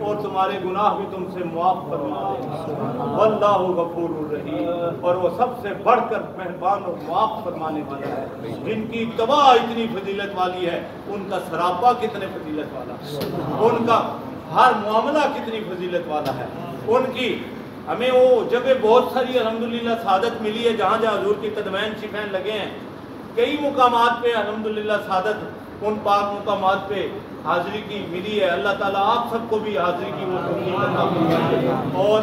اور تمہارے گناہ بھی تم سے معاف فرما دے. واللہ غفور الرحیم، اور وہ سب سے بڑھ کر مہربان اور معاف فرمانے والا ہے. جن کی اتباع اتنی فضیلت والی ہے، ان کا سراپا کتنے فضیلت والا ہے، ان کا ہر معاملہ کتنی فضیلت والا ہے. ان کی ہمیں وہ جگہ بہت ساری الحمدللہ سعادت ملی ہے جہاں جہاں حضور کے قدمین شفین لگے ہیں. کئی مقامات پہ الحمدللہ سعادت ان پاک مقامات پہ حاضری کی ملی ہے. اللہ تعالیٰ آپ سب کو بھی حاضری کی وہ توفیق عطا فرمائے. اور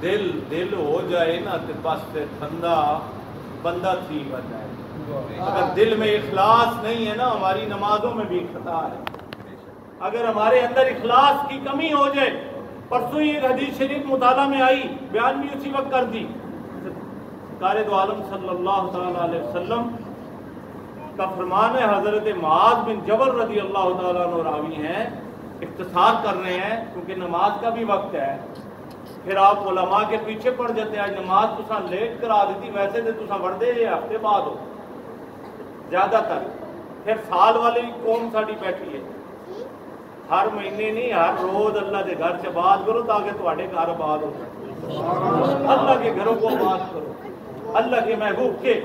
دل ہو جائے نا تو بس بندہ ٹھیک بن جائے. اگر دل میں اخلاص نہیں ہے نا، ہماری نمازوں میں بھی خطا ہے. اگر ہمارے اندر اخلاص کی کمی ہو جائے، پرسوں ایک حدیث شریف مطالعہ میں آئی، بیان بھی اسی وقت کر دی. سرکار دو عالم صلی اللہ تعالی علیہ وسلم کا فرمان ہے، حضرت معاذ بن جبل رضی اللہ تعالیٰ عنہ راوی ہیں، اختصار کر رہے ہیں کیونکہ نماز کا بھی وقت ہے. پھر آپ علماء کے پیچھے پڑ جاتے ہیں. نماز تساں لیٹ کرا دیتی، ویسے تو تساں وردے یہ ہفتے بعد ہو زیادہ تر. پھر سال والی قوم ساڑی بیٹھی ہے، ہر مہینے نہیں ہر روز اللہ کے گھر سے آباد کرو تاکہ تواڈے گھر آباد ہو. اللہ کے گھروں کو آباد کرو. اللہ کے محبوب کے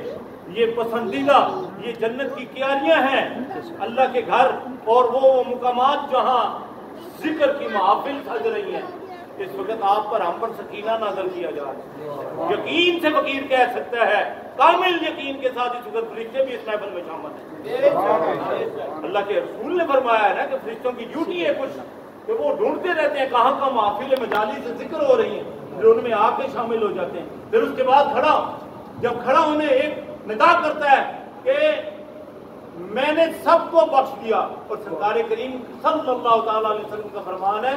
یہ پسندیدہ، یہ جنت کی کیاریاں ہیں، اللہ کے گھر اور وہ مقامات جہاں ذکر کی محافل سج رہی ہیں. اس وقت آپ پر ہم پر سکینہ نازل کیا جا رہا ہے. یقین سے فقیر کہہ سکتا ہے، کامل یقین کے ساتھ اس وقت فرشتے بھی اس محفل میں شامل ہیں. اللہ کے رسول نے فرمایا ہے نا کہ فرشتوں کی ڈیوٹی ہے کچھ کہ وہ ڈھونڈتے رہتے ہیں کہاں کہاں محافل مجالی سے ذکر ہو رہی ہیں، پھر ان میں آ کے شامل ہو جاتے ہیں. پھر اس کے بعد جب کھڑا ہونے ایک ندا کرتا ہے کہ میں نے سب کو بخش دیا. اور سرکار کریم صلی اللہ تعالی علیہ وسلم کا فرمان ہے،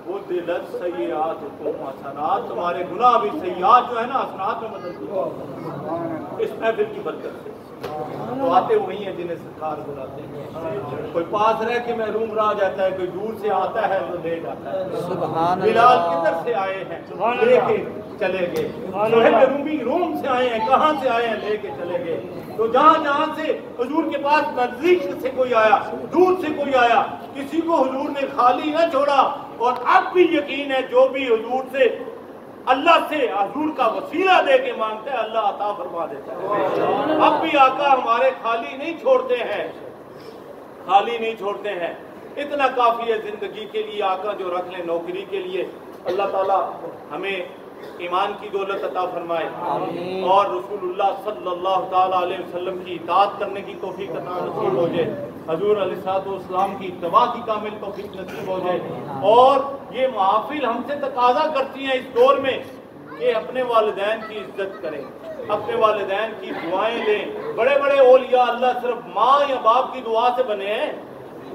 وہ دلت سیئات حکم حسنات، تمہارے گناہ بھی سیئات جو ہے نا حسنات میں بدل دیا. اس محفل کی برکت سے تو آتے وہی ہیں جنہیں سرکار بلاتے ہیں. کوئی پاس رہ کے محروم رہ جاتا ہے، کوئی دور سے آتا ہے تو لے جاتا ہے. بلال کدھر سے آئے ہیں، لے کے چلے گئے. روم سے آئے ہیں، کہاں سے آئے ہیں، لے کے چلے گئے. تو جہاں سے حضور کے پاس نزدیک سے کوئی آیا، دور سے کوئی آیا، کسی کو حضور نے خالی نہ چھوڑا. اور اب بھی یقین ہے جو بھی حضور سے اللہ سے حضور کا وسیلہ دے کے مانگتا ہے اللہ عطا فرما دیتا ہے. اب بھی آقا ہمارے خالی نہیں چھوڑتے ہیں، خالی نہیں چھوڑتے ہیں. اتنا کافی ہے زندگی کے لیے آقا جو رکھ لیں نوکری کے لیے. اللہ تعالیٰ ہمیں ایمان کی دولت عطا فرمائے اور رسول اللہ صلی اللہ تعالی علیہ وسلم کی اطاعت کرنے کی توفیق عطا نصیب ہو جائے. حضور علیہ الصلوۃ والسلام کی اتباع کی کامل توفیق نصیب ہو جائے. اور یہ محافل ہم سے تقاضا کرتی ہیں اس دور میں کہ اپنے والدین کی عزت کریں، اپنے والدین کی دعائیں لیں. بڑے بڑے اولیاء اللہ صرف ماں یا باپ کی دعا سے بنے ہیں.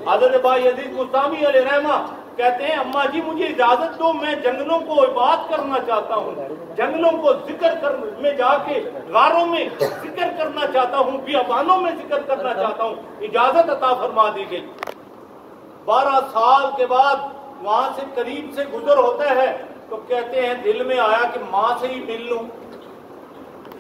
حضرت بایزید بستامی علیہ رحمہ کہتے ہیں اماں جی مجھے اجازت دو، میں جنگلوں کو عبادت کرنا چاہتا ہوں، جنگلوں کو ذکر میں جا کے غاروں میں ذکر کرنا چاہتا ہوں، بیابانوں میں ذکر کرنا چاہتا ہوں. اجازت عطا فرما دی گئی. 12 سال کے بعد وہاں سے قریب سے گزر ہوتا ہے تو کہتے ہیں دل میں آیا کہ ماں سے ہی مل لوں.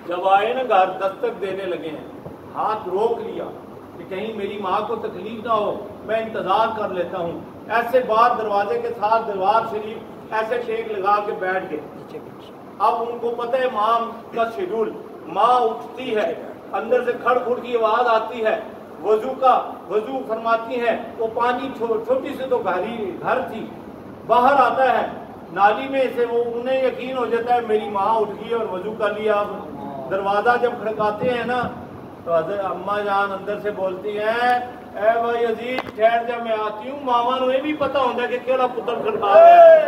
جب آئے نا گھر دستک دینے لگے ہیں، ہاتھ روک لیا کہ کہیں میری ماں کو تکلیف نہ ہو، میں انتظار کر لیتا ہوں. ایسے باہر دروازے کے ساتھ دربار شریف ایسے ٹیک لگا کے بیٹھ گئے. اب ان کو پتہ ہے ماں کا شیڈول. ماں اٹھتی ہے، اندر سے کھڑ کھڑ کی آواز آتی ہے، وضو فرماتی ہے. وہ پانی چھوٹی سے تو گھر تھی، باہر آتا ہے نالی میں سے. وہ انہیں یقین ہو جاتا ہے میری ماں اٹھ گئی اور وضو کر لیا. اب دروازہ جب کھڑکاتے ہیں نا تو حضرت اماں جان اندر سے بولتی ہیں اے بھائی عزیز ٹھہر جا میں آتی ہوں. ماما نو یہ بھی پتا ہوتا ہے کہ کیڑا پتر کھڑکا ہے.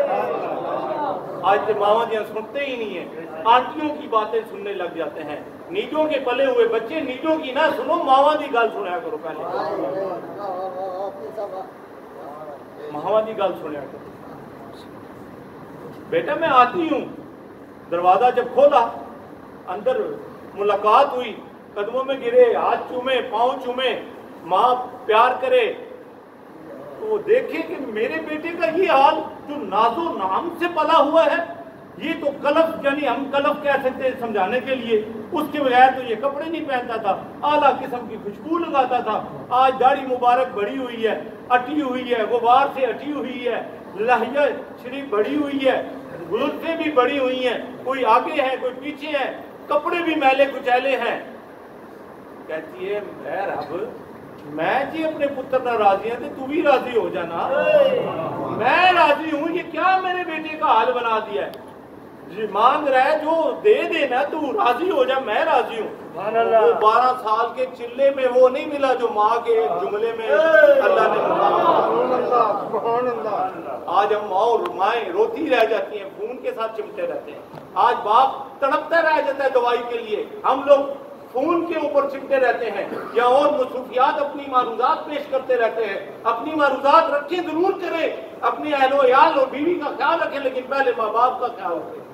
آج تو ماما جی سنتے ہی نہیں ہیں، آنٹیوں کی باتیں سننے لگ جاتے ہیں. نیجوں کے پلے ہوئے بچے نیجوں کی نہ سنو، ماما دی گل سنیا کرو. پہلے ماما دی گل سنیا کرو. بیٹا میں آتی ہوں. دروازہ جب کھولا اندر ملاقات ہوئی، قدموں میں گرے، ہاتھ چومے، پاؤں چومے، ماں پیار کرے تو وہ دیکھے کہ میرے بیٹے کا یہ حال جو ناز و نام سے پلا ہوا ہے. یہ تو کلف یعنی ہم کلف کہہ سکتے ہیں سمجھانے کے لیے، اس کے بغیر تو یہ کپڑے نہیں پہنتا تھا، اعلیٰ قسم کی خوشبو لگاتا تھا۔ آج داڑھی مبارک بڑی ہوئی ہے، اٹی ہوئی ہے، غبار سے اٹی ہوئی ہے، لحیہ شریف بڑی ہوئی ہے، زلفیں بھی بڑی ہوئی ہیں، کوئی آگے ہے کوئی پیچھے ہے، کپڑے بھی میلے کچیلے ہیں۔ کہتی ہے اے رب میں جی اپنے پتر نہ راضی ہیں تو بھی راضی ہو جانا، میں راضی ہوں، یہ کیا میرے بیٹے کا حال بنا دیا ہے، جی مانگ رہا ہے جو دے دینا، تو راضی ہو جا، میں راضی ہوں۔ وہ 12 سال کے چلے میں وہ نہیں ملا جو ماں کے ایک جملے میں اللہ نے ملا۔ آج ہم ماں اور مائیں روتی رہ جاتی ہیں، خون کے ساتھ چمٹے رہتے ہیں۔ آج باپ تڑپتا رہ جاتا ہے دوائی کے لیے، ہم لوگ خون کے اوپر چمٹے رہتے ہیں یا اور مصروفیات اپنی معروضات پیش کرتے رہتے ہیں۔ اپنی معروضات رکھیں ضرور کریں، اپنے اہل و عیال اور بیوی کا خیال رکھیں، لیکن پہلے ماں باپ کا خیال رکھیں۔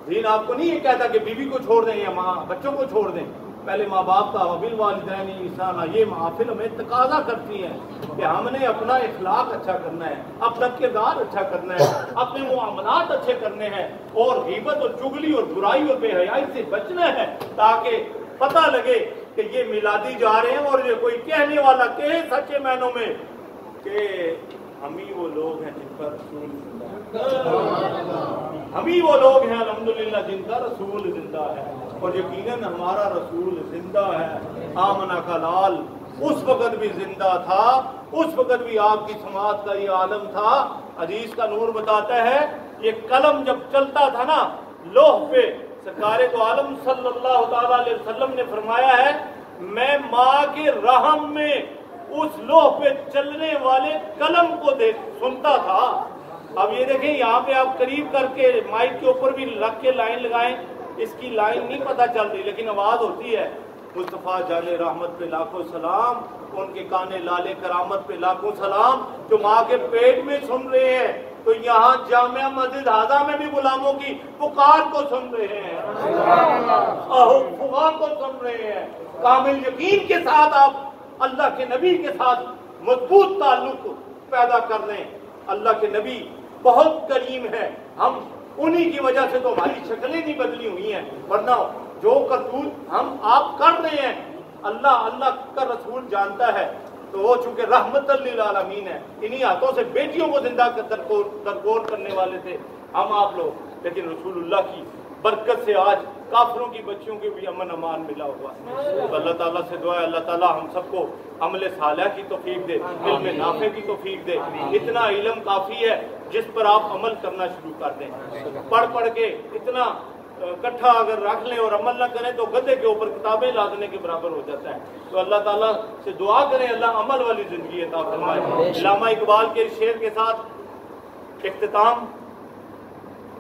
دین آپ کو نہیں یہ کہتا کہ بیوی کو چھوڑ دیں یا ماں بچوں کو چھوڑ دیں، پہلے ماں باپ کا وبالوالدین احسانا۔ یہ محافل ہمیں تقاضا کرتی ہیں کہ ہم نے اپنا اخلاق اچھا کرنا ہے، اپنا کردار اچھا کرنا ہے، اپنے معاملات اچھے کرنے ہیں، اور غیبت اور چغلی اور برائی اور بے حیائی سے بچنا ہے، تاکہ پتہ لگے کہ یہ میلادی جا رہے ہیں، اور یہ کوئی کہنے والا کہے سچے معنوں میں کہ ہم ہی وہ لوگ ہیں جن کا رسول ہم ہی وہ لوگ ہیں الحمدللہ جن کا رسول زندہ ہے، اور یقیناً ہمارا رسول زندہ ہے۔ آمنہ کا لال اس وقت بھی زندہ تھا، اس وقت بھی آپ کی سماعت کا یہ عالم تھا۔ حدیث کا نور بتاتا ہے یہ قلم جب چلتا تھا نا لوح پہ، سرکار تو عالم صلی اللہ تعالی علیہ وسلم نے فرمایا ہے میں ماں کے رحم میں اس لوح پہ چلنے والے قلم کو سنتا تھا۔ اب یہ دیکھیں یہاں پہ آپ قریب کر کے مائک کے اوپر بھی رکھ کے لائن لگائیں، اس کی لائن نہیں پتہ چل رہی لیکن آواز ہوتی ہے۔ مصطفیٰ جان رحمت پہ لاکھوں سلام، ان کے کانے لالے کرامت پہ لاکھوں سلام، جو ماں کے پیٹ میں سن رہے ہیں تو یہاں جامعہ مسجد ہاضہ میں بھی غلاموں کی پکار کو سن رہے ہیں، فغاں کو سن رہے ہیں۔ کامل یقین کے ساتھ آپ اللہ کے نبی کے ساتھ مضبوط تعلق پیدا کر لیں۔ اللہ کے نبی بہت کریم ہے، ہم انہی کی وجہ سے تو ہماری شکلیں نہیں بدلی ہوئی ہیں، ورنہ جو کرتوت ہم آپ کر رہے ہیں اللہ کا رسول جانتا ہے۔ تو وہ چونکہ رحمت للعالمین ہے، انہی ہاتھوں سے بیٹیوں کو زندہ درگور کرنے والے تھے ہم آپ لوگ، لیکن رسول اللہ کی برکت سے آج کافروں کی بچیوں کے بھی امن امان ملا ہوا ہے۔ تو اللہ تعالیٰ سے دعا ہے اللہ تعالیٰ ہم سب کو عمل صالح کی توفیق دے، علم نافع کی توفیق دے۔ اتنا علم کافی ہے جس پر آپ عمل کرنا شروع کر دیں۔ پڑھ کے اتنا کٹھا اگر رکھ لیں اور عمل نہ کریں تو گدھے کے اوپر کتابیں لادنے کے برابر ہو جاتا ہے۔ تو اللہ تعالیٰ سے دعا کریں اللہ عمل والی زندگی عطا فرمائے۔ علامہ اقبال کے شعر کے ساتھ اختتام،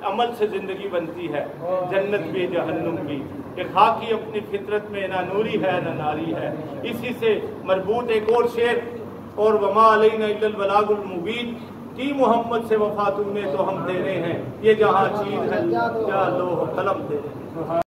عمل سے زندگی بنتی ہے جنت بھی جہنم بھی، کہ خاکی اپنی فطرت میں نہ نوری ہے نہ ناری ہے۔ اسی سے مربوط ایک اور شعر، اور وما علینا الا البلاغ المبین، کی محمد سے وفا تم نے تو ہم تیرے ہیں، یہ جہاں چیز ہے یا لوح قلم تیرے ہیں۔